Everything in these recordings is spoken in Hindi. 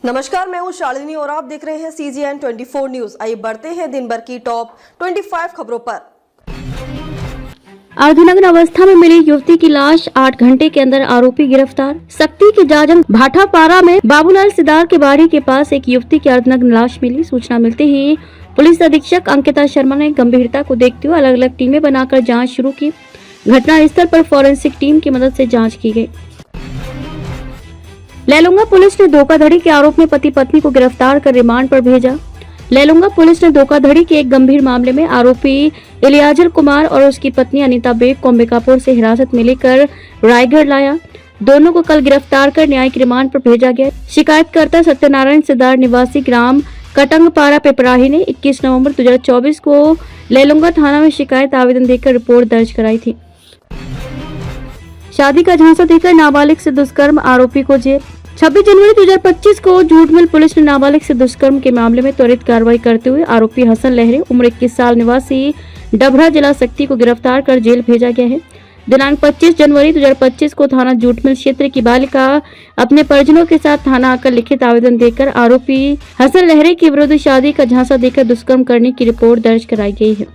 नमस्कार, मैं हूं शालिनी और आप देख रहे हैं CGN 24 न्यूज। आइए बढ़ते हैं दिन भर की टॉप 25 खबरों पर। अर्धनग्न अवस्था में मिली युवती की लाश, 8 घंटे के अंदर आरोपी गिरफ्तार। सक्ती के जाजम भाटापारा में बाबूलाल सिदार के बाड़ी के पास एक युवती की अर्धनग्न लाश मिली। सूचना मिलते ही पुलिस अधीक्षक अंकिता शर्मा ने गंभीरता को देखते हुए अलग अलग टीमें बनाकर जाँच शुरू की। घटना स्थल पर फॉरेंसिक टीम की मदद से जाँच की गयी। लैलूंगा पुलिस ने धोखाधड़ी के आरोप में पति पत्नी को गिरफ्तार कर रिमांड पर भेजा। लैलूंगा पुलिस ने धोखाधड़ी के एक गंभीर मामले में आरोपी इलियाजर कुमार और उसकी पत्नी अनीता बेग को अंबिकापुर से हिरासत में लेकर रायगढ़ लाया। दोनों को कल गिरफ्तार कर न्यायिक रिमांड पर भेजा गया। शिकायतकर्ता सत्यनारायण सिदार निवासी ग्राम कटंगपारा पिपराही ने 21 नवंबर 2024 को लैलूंगा थाना में शिकायत आवेदन देकर रिपोर्ट दर्ज कराई थी। शादी का झांसा देकर नाबालिग से दुष्कर्म, आरोपी को जेल। 26 जनवरी 2025 को झूठ मिल पुलिस ने नाबालिग से दुष्कर्म के मामले में त्वरित कार्रवाई करते हुए आरोपी हसन लहरे उम्र 21 साल निवासी डभरा जिला सक्ती को गिरफ्तार कर जेल भेजा गया है। दिनांक 25 जनवरी 2025 को थाना झूठ मिल क्षेत्र की बालिका अपने परिजनों के साथ थाना आकर लिखित आवेदन देकर आरोपी हसन लहरे के विरुद्ध शादी का झांसा देकर दुष्कर्म करने की रिपोर्ट दर्ज कराई गई है।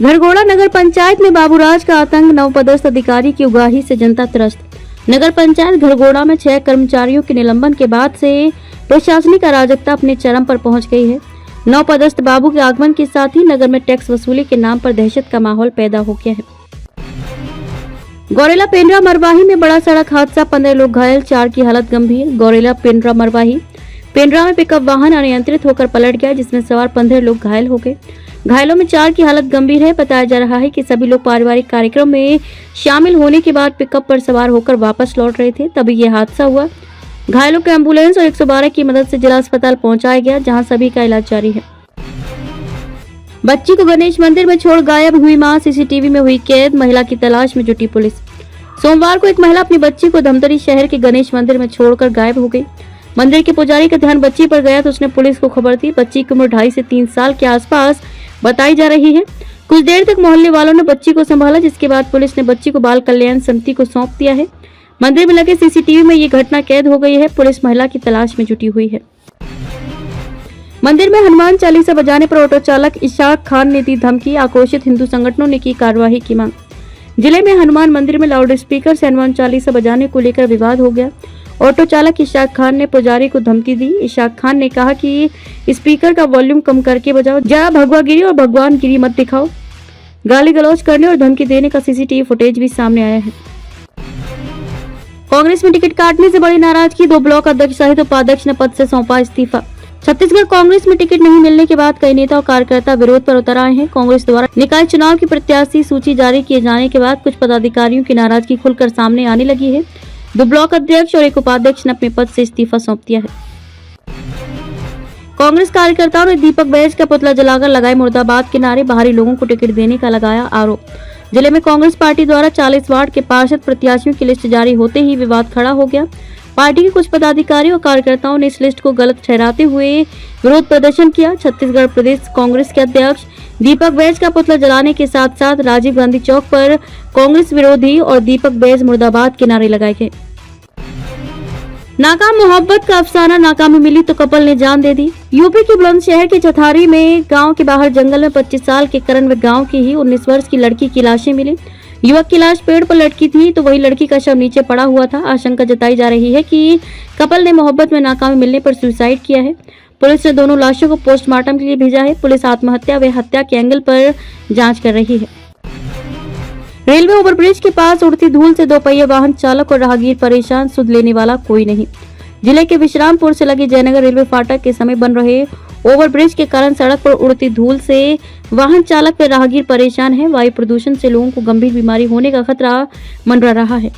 घरघोड़ा नगर पंचायत में बाबूराज का आतंक, नवपदस्थ अधिकारी की उगाही से जनता त्रस्त। नगर पंचायत घरघोड़ा में 6 कर्मचारियों के निलंबन के बाद से प्रशासनिक अराजकता अपने चरम पर पहुंच गई है। नवपदस्थ बाबू के आगमन के साथ ही नगर में टैक्स वसूली के नाम पर दहशत का माहौल पैदा हो गया है। गौरेला पेंड्रा मरवाही में बड़ा सड़क हादसा, 15 लोग घायल, 4 की हालत गंभीर। गौरेला पेंड्रा मरवाही पेंड्रा में पिकअप वाहन अनियंत्रित होकर पलट गया, जिसमें सवार 15 लोग घायल हो गए। घायलों में 4 की हालत गंभीर है। बताया जा रहा है कि सभी लोग पारिवारिक कार्यक्रम में शामिल होने के बाद पिकअप पर सवार होकर वापस लौट रहे थे, तभी यह हादसा हुआ। घायलों को एम्बुलेंस और 112 की मदद से जिला अस्पताल पहुंचाया गया, जहां सभी का इलाज जारी है। बच्ची को गणेश मंदिर में छोड़ गायब हुई मां, सीसीटीवी में हुई कैद, महिला की तलाश में जुटी पुलिस। सोमवार को एक महिला अपनी बच्ची को धमतरी शहर के गणेश मंदिर में छोड़कर गायब हो गई। मंदिर के पुजारी का ध्यान बच्ची पर गया तो उसने पुलिस को खबर दी। बच्ची की उम्र 2.5 से 3 साल के आसपास बताई जा रही है। कुछ देर तक मोहल्ले वालों ने बच्ची को संभाला, जिसके बाद पुलिस ने बच्ची को बाल कल्याण समिति को सौंप दिया है। मंदिर में लगे सीसीटीवी में ये घटना कैद हो गई है। पुलिस महिला की तलाश में जुटी हुई है। मंदिर में हनुमान चालीसा बजाने पर ऑटो चालक इशाक खान ने दी धमकी, आक्रोशित हिंदू संगठनों ने की कार्रवाई की मांग। जिले में हनुमान मंदिर में लाउड स्पीकर से हनुमान चालीसा बजाने को लेकर विवाद हो गया। ऑटो चालक इशाक खान ने पुजारी को धमकी दी। इशाक खान ने कहा कि स्पीकर का वॉल्यूम कम करके बजाओ, जरा भगवागिरी और भगवानगिरी मत दिखाओ। गाली गलौज करने और धमकी देने का सीसीटीवी फुटेज भी सामने आया है। कांग्रेस में टिकट काटने से बड़ी नाराजगी, 2 ब्लॉक अध्यक्ष सहित उपाध्यक्ष ने पद से सौंपा इस्तीफा। छत्तीसगढ़ कांग्रेस में टिकट नहीं मिलने के बाद कई नेता और कार्यकर्ता विरोध पर उतर आए हैं। कांग्रेस द्वारा निकाय चुनाव की प्रत्याशी सूची जारी किए जाने के बाद कुछ पदाधिकारियों की नाराजगी खुलकर सामने आने लगी है। 2 ब्लॉक अध्यक्ष और 1 उपाध्यक्ष ने अपने पद से इस्तीफा सौंप दिया है। कांग्रेस कार्यकर्ताओं ने दीपक बैज का पुतला जलाकर लगाए मुर्दाबाद के नारे, बाहरी लोगों को टिकट देने का लगाया आरोप। जिले में कांग्रेस पार्टी द्वारा 40 वार्ड के पार्षद प्रत्याशियों की लिस्ट जारी होते ही विवाद खड़ा हो गया। पार्टी के कुछ पदाधिकारियों और कार्यकर्ताओं ने इस लिस्ट को गलत ठहराते हुए विरोध प्रदर्शन किया। छत्तीसगढ़ प्रदेश कांग्रेस के अध्यक्ष दीपक बैज का पुतला जलाने के साथ साथ राजीव गांधी चौक पर कांग्रेस विरोधी और दीपक बैज मुर्दाबाद के नारे लगाए गए। नाकाम मोहब्बत का अफसाना, नाकामी मिली तो कपल ने जान दे दी। यूपी के बुलंदशहर के चथारी में गांव के बाहर जंगल में 25 साल के करण व गांव की ही 19 वर्ष की लड़की की लाशें मिली। युवक की लाश पेड़ पर लटकी थी तो वही लड़की का शव नीचे पड़ा हुआ था। आशंका जताई जा रही है कि कपल ने मोहब्बत में नाकामी मिलने पर सुसाइड किया है। पुलिस ने दोनों लाशों को पोस्टमार्टम के लिए भेजा है। पुलिस आत्महत्या व हत्या के एंगल पर जांच कर रही है। रेलवे ओवरब्रिज के पास उड़ती धूल से 2 पहिया वाहन चालक और राहगीर परेशान, सुध लेने वाला कोई नहीं। जिले के विश्रामपुर से लगे जयनगर रेलवे फाटक के समय बन रहे ओवरब्रिज के कारण सड़क पर उड़ती धूल से वाहन चालक व राहगीर परेशान है। वायु प्रदूषण से लोगों को गंभीर बीमारी होने का खतरा मंडरा रहा है।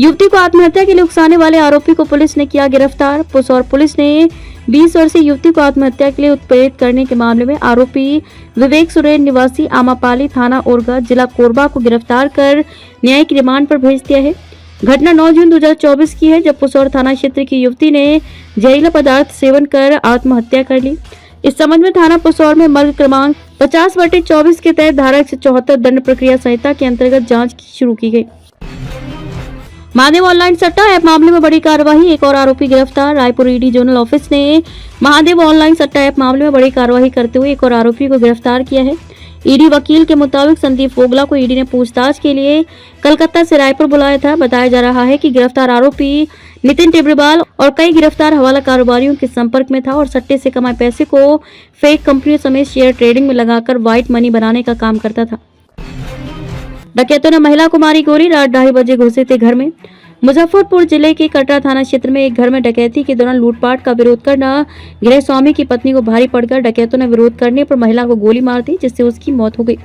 युवती को आत्महत्या के लिए उकसाने वाले आरोपी को पुलिस ने किया गिरफ्तार। पुसौर पुलिस ने 20 वर्षीय युवती को आत्महत्या के लिए उत्प्रेरित करने के मामले में आरोपी विवेक सुरेन निवासी आमापाली थाना ओरगा जिला कोरबा को गिरफ्तार कर न्यायिक रिमांड पर भेज दिया है। घटना 9 जून 2024 की है, जब पुसौर थाना क्षेत्र की युवती ने जहरीला पदार्थ सेवन कर आत्महत्या कर ली। इस संबंध में थाना पुसौर में मर्ग क्रमांक 50/24 के तहत धारा 174 दंड प्रक्रिया संहिता के अंतर्गत जांच शुरू की गई। महादेव ऑनलाइन सट्टा ऐप मामले में बड़ी कार्रवाई, एक और आरोपी गिरफ्तार। रायपुर ईडी जोनल ऑफिस ने महादेव ऑनलाइन सट्टा ऐप मामले में बड़ी कार्रवाई करते हुए एक और आरोपी को गिरफ्तार किया है। ईडी वकील के मुताबिक संदीप फोगला को ईडी ने पूछताछ के लिए कलकत्ता से रायपुर बुलाया था। बताया जा रहा है कि गिरफ्तार आरोपी नितिन टिब्रीवाल और कई गिरफ्तार हवाला कारोबारियों के संपर्क में था और सट्टे से कमाए पैसे को फेक कंपनियों समेत शेयर ट्रेडिंग में लगाकर व्हाइट मनी बनाने का काम करता था। डकैतों ने महिला को मारी गोली, रात 2:30 बजे घुसे थे घर में। मुजफ्फरपुर जिले के कटरा थाना क्षेत्र में एक घर में डकैती के दौरान लूटपाट का विरोध करना गृह स्वामी की पत्नी को भारी पड़कर डकैतों ने विरोध करने पर महिला को गोली मार दी, जिससे उसकी मौत हो गई।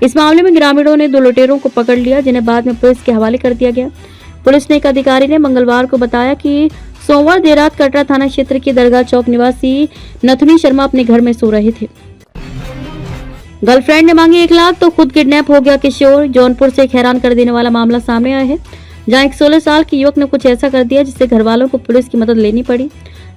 इस मामले में ग्रामीणों ने 2 लुटेरों को पकड़ लिया, जिन्हें बाद में पुलिस के हवाले कर दिया गया। पुलिस ने एक अधिकारी ने मंगलवार को बताया कि सोमवार देर रात कटरा थाना क्षेत्र के दरगाह चौक निवासी नथुनी शर्मा अपने घर में सो रहे थे। गर्लफ्रेंड ने मांगी 1 लाख तो खुद किडनैप हो गया किशोर। जौनपुर से एक हैरान कर देने वाला मामला सामने आया है, जहां एक 16 साल के युवक ने कुछ ऐसा कर दिया जिससे घर वालों को पुलिस की मदद लेनी पड़ी।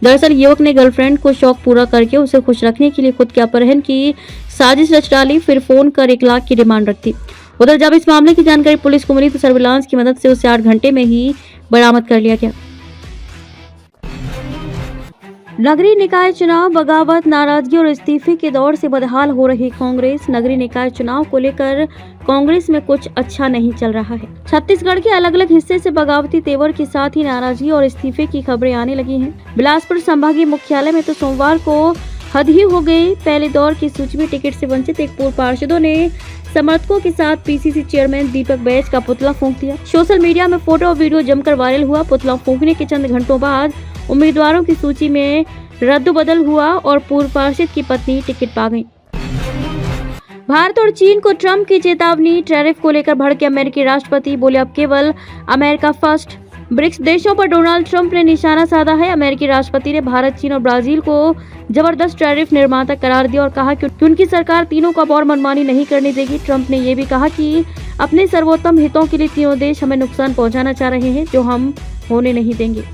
दरअसल युवक ने गर्लफ्रेंड को शौक पूरा करके उसे खुश रखने के लिए खुद के अपहरण की साजिश रच डाली, फिर फोन कर 1 लाख की डिमांड रखी। उधर जब इस मामले की जानकारी पुलिस को मिली तो सर्विलांस की मदद से उसे 8 घंटे में ही बरामद कर लिया गया। नगरीय निकाय चुनाव, बगावत, नाराजगी और इस्तीफे के दौर से बदहाल हो रही कांग्रेस। नगरीय निकाय चुनाव को लेकर कांग्रेस में कुछ अच्छा नहीं चल रहा है। छत्तीसगढ़ के अलग अलग हिस्से से बगावती तेवर के साथ ही नाराजगी और इस्तीफे की खबरें आने लगी हैं। बिलासपुर संभागीय मुख्यालय में तो सोमवार को हद ही हो गई। पहले दौर की सूची में टिकट से वंचित एक पूर्व पार्षदों ने समर्थकों के साथ पीसीसी चेयरमैन दीपक बैज का पुतला फूंक दिया। सोशल मीडिया में फोटो और वीडियो जमकर वायरल हुआ। पुतला फूंकने के चंद घंटों बाद उम्मीदवारों की सूची में रद्द-बदल हुआ और पूर्व पार्षद की पत्नी टिकट पा गई। भारत और चीन को ट्रंप की चेतावनी, टैरिफ को लेकर भड़के अमेरिकी राष्ट्रपति, बोले अब केवल अमेरिका फर्स्ट। ब्रिक्स देशों पर डोनाल्ड ट्रंप ने निशाना साधा है। अमेरिकी राष्ट्रपति ने भारत, चीन और ब्राजील को जबरदस्त टैरिफ निर्माता करार दिया और कहा कि उनकी सरकार तीनों को अब और मनमानी नहीं करने देगी। ट्रंप ने यह भी कहा कि अपने सर्वोत्तम हितों के लिए तीनों देश हमें नुकसान पहुंचाना चाह रहे हैं, जो हम होने नहीं देंगे।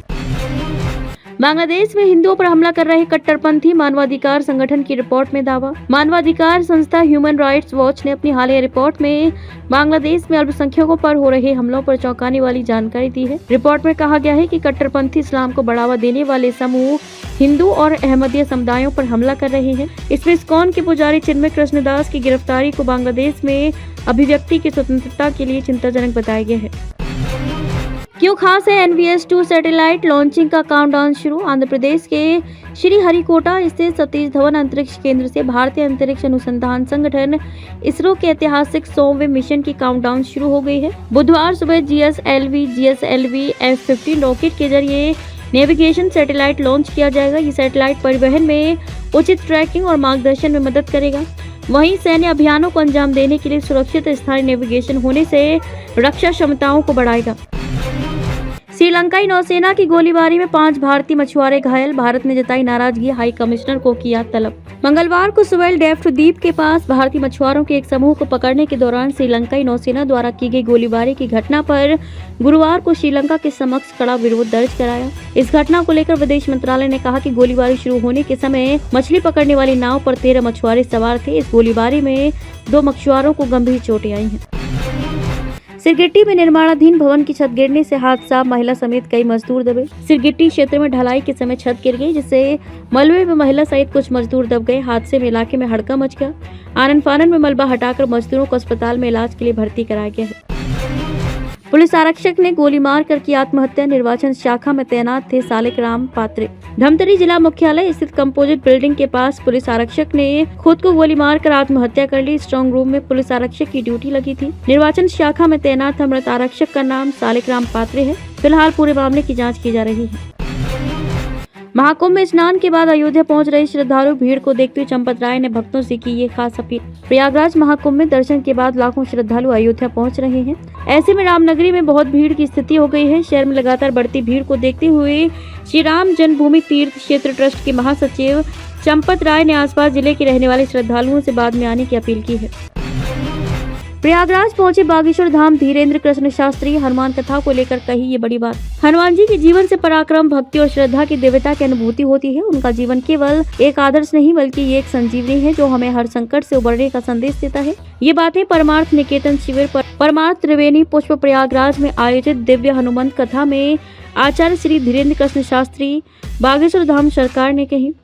बांग्लादेश में हिंदुओं पर हमला कर रहे कट्टरपंथी मानवाधिकार संगठन की रिपोर्ट में दावा। मानवाधिकार संस्था ह्यूमन राइट्स वॉच ने अपनी हालिया रिपोर्ट में बांग्लादेश में अल्पसंख्यकों पर हो रहे हमलों पर चौंकाने वाली जानकारी दी है। रिपोर्ट में कहा गया है कि कट्टरपंथी इस्लाम को बढ़ावा देने वाले समूह हिंदू और अहमदिया समुदायों पर हमला कर रहे हैं। इसमें इस्कॉन के पुजारी चिन्मय कृष्णदास की गिरफ्तारी को बांग्लादेश में अभिव्यक्ति की स्वतंत्रता के लिए चिंताजनक बताया गया है। क्यों खास है NVS-2 सैटेलाइट लॉन्चिंग का काउंटडाउन शुरू। आंध्र प्रदेश के श्रीहरिकोटा स्थित सतीश धवन अंतरिक्ष केंद्र से भारतीय अंतरिक्ष अनुसंधान संगठन इसरो के ऐतिहासिक 100वें मिशन की काउंटडाउन शुरू हो गई है। बुधवार सुबह GSLV F-15 रॉकेट के जरिए नेविगेशन सैटेलाइट लॉन्च किया जाएगा। ये सैटेलाइट परिवहन में उचित ट्रैकिंग और मार्गदर्शन में मदद करेगा। वहीं सैन्य अभियानों को अंजाम देने के लिए सुरक्षित स्थानीय नेविगेशन होने से रक्षा क्षमताओं को बढ़ाएगा। श्रीलंकाई नौसेना की गोलीबारी में 5 भारतीय मछुआरे घायल। भारत ने जताई नाराजगी, हाई कमिश्नर को किया तलब। मंगलवार को सुवेल डेफ्ट द्वीप के पास भारतीय मछुआरों के एक समूह को पकड़ने के दौरान श्रीलंकाई नौसेना द्वारा की गई गोलीबारी की घटना पर गुरुवार को श्रीलंका के समक्ष कड़ा विरोध दर्ज कराया। इस घटना को लेकर विदेश मंत्रालय ने कहा कि गोलीबारी शुरू होने के समय मछली पकड़ने वाली नाव पर 13 मछुआरे सवार थे। इस गोलीबारी में 2 मछुआरों को गंभीर चोटें आई हैं। सिरगिट्टी में निर्माणाधीन भवन की छत गिरने से हादसा, महिला समेत कई मजदूर दबे। सिरगिट्टी क्षेत्र में ढलाई के समय छत गिर गई, जिससे मलबे में महिला सहित कुछ मजदूर दब गए। हादसे में इलाके में हड़कंप मच गया। आनन फानन में मलबा हटाकर मजदूरों को अस्पताल में इलाज के लिए भर्ती कराया गया है। पुलिस आरक्षक ने गोली मारकर की आत्महत्या। निर्वाचन शाखा में तैनात थे सालिकराम पात्रे। धमतरी जिला मुख्यालय स्थित कंपोजिट बिल्डिंग के पास पुलिस आरक्षक ने खुद को गोली मारकर आत्महत्या कर ली। स्ट्रांग रूम में पुलिस आरक्षक की ड्यूटी लगी थी। निर्वाचन शाखा में तैनात मृत आरक्षक का नाम सालिकराम पात्रे है। फिलहाल पूरे मामले की जाँच की जा रही है। महाकुंभ में स्नान के बाद अयोध्या पहुंच रहे श्रद्धालु, भीड़ को देखते हुए चंपत राय ने भक्तों से की ये खास अपील। प्रयागराज महाकुंभ में दर्शन के बाद लाखों श्रद्धालु अयोध्या पहुंच रहे हैं। ऐसे में रामनगरी में बहुत भीड़ की स्थिति हो गई है। शहर में लगातार बढ़ती भीड़ को देखते हुए श्री राम जन्मभूमि तीर्थ क्षेत्र ट्रस्ट के महासचिव चंपत राय ने आसपास जिले के रहने वाले श्रद्धालुओं से बाद में आने की अपील की है। प्रयागराज पहुंचे बागेश्वर धाम धीरेन्द्र कृष्ण शास्त्री हनुमान कथा को लेकर कही ये बड़ी बात। हनुमान जी के जीवन से पराक्रम, भक्ति और श्रद्धा की दिव्यता की अनुभूति होती है। उनका जीवन केवल एक आदर्श नहीं बल्कि ये एक संजीवनी है जो हमें हर संकट से उबरने का संदेश देता है। ये बातें परमार्थ निकेतन शिविर पर परमार्थ त्रिवेणी पुष्प प्रयागराज में आयोजित दिव्य हनुमंत कथा में आचार्य श्री धीरेन्द्र कृष्ण शास्त्री बागेश्वर धाम सरकार ने कही।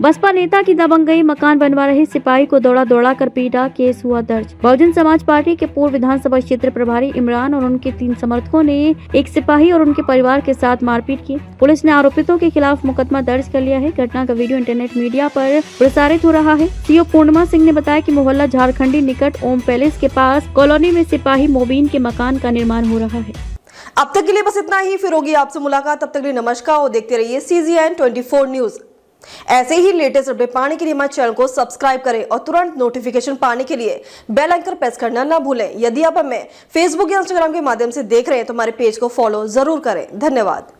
बसपा नेता की दबंगई, मकान बनवा रहे सिपाही को दौड़ा कर पीटा, केस हुआ दर्ज। बहुजन समाज पार्टी के पूर्व विधानसभा क्षेत्र प्रभारी इमरान और उनके 3 समर्थकों ने एक सिपाही और उनके परिवार के साथ मारपीट की। पुलिस ने आरोपितों के खिलाफ मुकदमा दर्ज कर लिया है। घटना का वीडियो इंटरनेट मीडिया पर प्रसारित हो रहा है। सीओ पूर्णिमा सिंह ने बताया कि मोहल्ला झारखंडी निकट ओम पैलेस के पास कॉलोनी में सिपाही मोबीन के मकान का निर्माण हो रहा है। अब तक के लिए बस इतना ही, फिर होगी आपसे मुलाकात। तब तक के लिए नमस्कार और देखते रहिए CGN 24 न्यूज। ऐसे ही लेटेस्ट अपडेट पाने के लिए हमारे चैनल को सब्सक्राइब करें और तुरंत नोटिफिकेशन पाने के लिए बेल आइकन प्रेस करना ना भूलें। यदि आप हमें फेसबुक या इंस्टाग्राम के माध्यम से देख रहे हैं तो हमारे पेज को फॉलो जरूर करें। धन्यवाद।